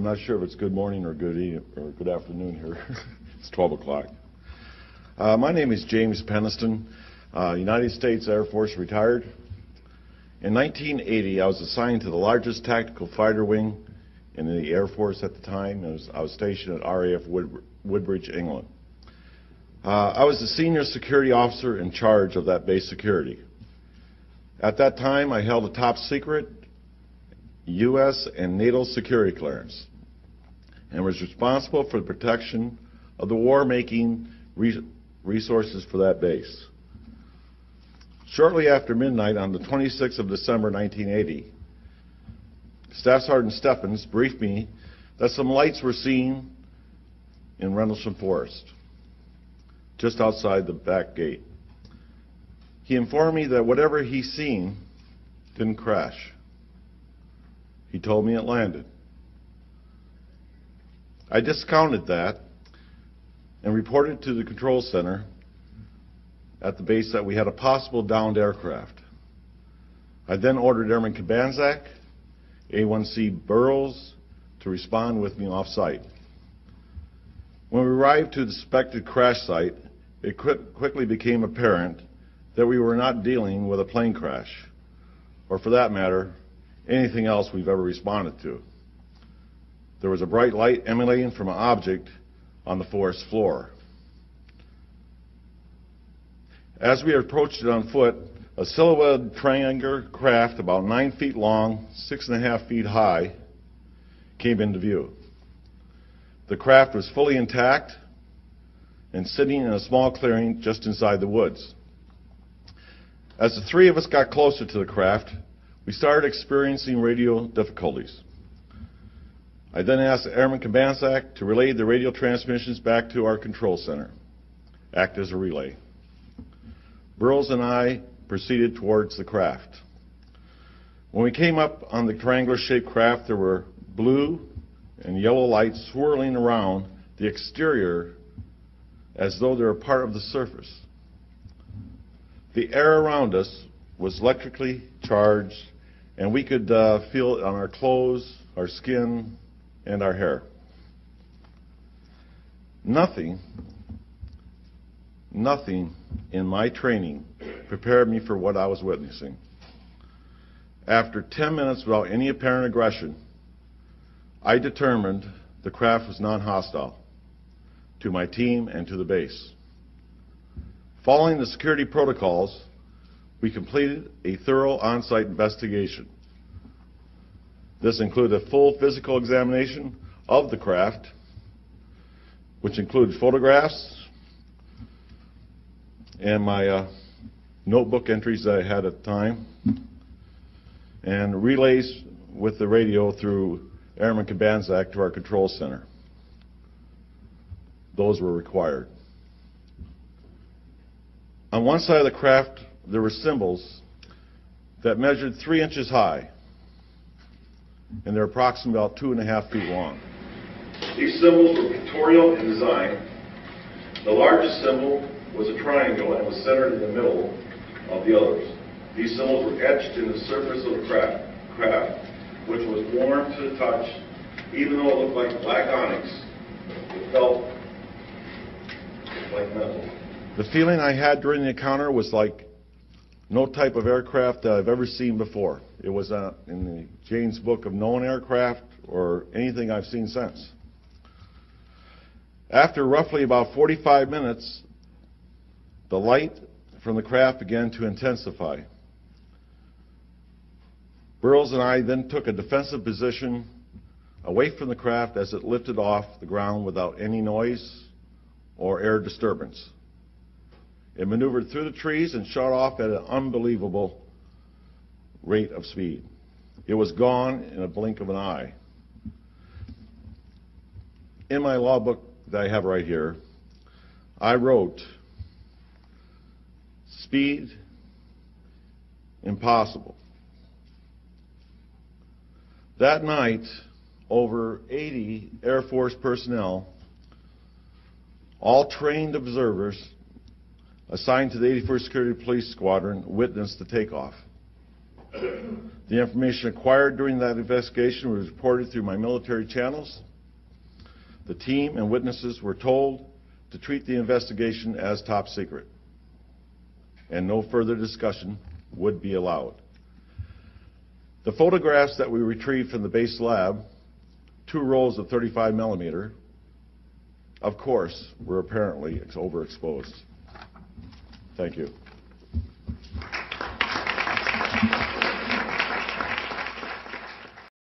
I'm not sure if it's good morning or good evening or good afternoon here. It's 12 o'clock. My name is James Peniston, United States Air Force retired. In 1980, I was assigned to the largest tactical fighter wing in the Air Force at the time. I was stationed at RAF Woodbridge, England. I was the senior security officer in charge of that base security. At that time, I held a top secret U.S. and NATO security clearance and was responsible for the protection of the war-making resources for that base. Shortly after midnight on the 26th of December 1980, Staff Sergeant Stephens briefed me that some lights were seen in Rendlesham Forest, just outside the back gate. He informed me that whatever he seen didn't crash. He told me it landed. I discounted that and reported to the control center at the base that we had a possible downed aircraft. I then ordered Airman Kabanzak, A1C Burroughs to respond with me off-site. When we arrived to the suspected crash site, it quickly became apparent that we were not dealing with a plane crash, or for that matter, anything else we've ever responded to. There was a bright light emanating from an object on the forest floor. As we approached it on foot, a silhouetted triangular craft about 9 feet long, 6.5 feet high, came into view. The craft was fully intact and sitting in a small clearing just inside the woods. As the three of us got closer to the craft, we started experiencing radio difficulties. I then asked Airman Kabanzak to relay the radio transmissions back to our control center, act as a relay. Burroughs and I proceeded towards the craft. When we came up on the triangular-shaped craft, there were blue and yellow lights swirling around the exterior as though they were part of the surface. The air around us was electrically charged, and we could feel it on our clothes, our skin, and our hair. Nothing in my training prepared me for what I was witnessing. After 10 minutes without any apparent aggression, I determined the craft was non-hostile to my team and to the base. Following the security protocols, we completed a thorough on-site investigation. This included a full physical examination of the craft, which included photographs and my notebook entries that I had at the time, and relays with the radio through Airman Kabanzak to our control center. Those were required. On one side of the craft, there were symbols that measured 3 inches high, and they're approximately about 2.5 feet long. These symbols were pictorial in design. The largest symbol was a triangle and was centered in the middle of the others. These symbols were etched in the surface of the craft, which was warm to the touch. Even though it looked like black onyx, it felt like metal. The feeling I had during the encounter was like no type of aircraft that I've ever seen before. It was in the Jane's Book of known aircraft or anything I've seen since. After roughly about 45 minutes, the light from the craft began to intensify. Burroughs and I then took a defensive position away from the craft as it lifted off the ground without any noise or air disturbance. It maneuvered through the trees and shot off at an unbelievable rate of speed. It was gone in a blink of an eye. In my law book that I have right here, I wrote, "Speed, impossible." That night, over 80 Air Force personnel, all trained observers assigned to the 81st Security Police Squadron, witnessed the takeoff. The information acquired during that investigation was reported through my military channels. The team and witnesses were told to treat the investigation as top secret, and no further discussion would be allowed. The photographs that we retrieved from the base lab, 2 rolls of 35 millimeter, of course, were apparently overexposed. Thank you.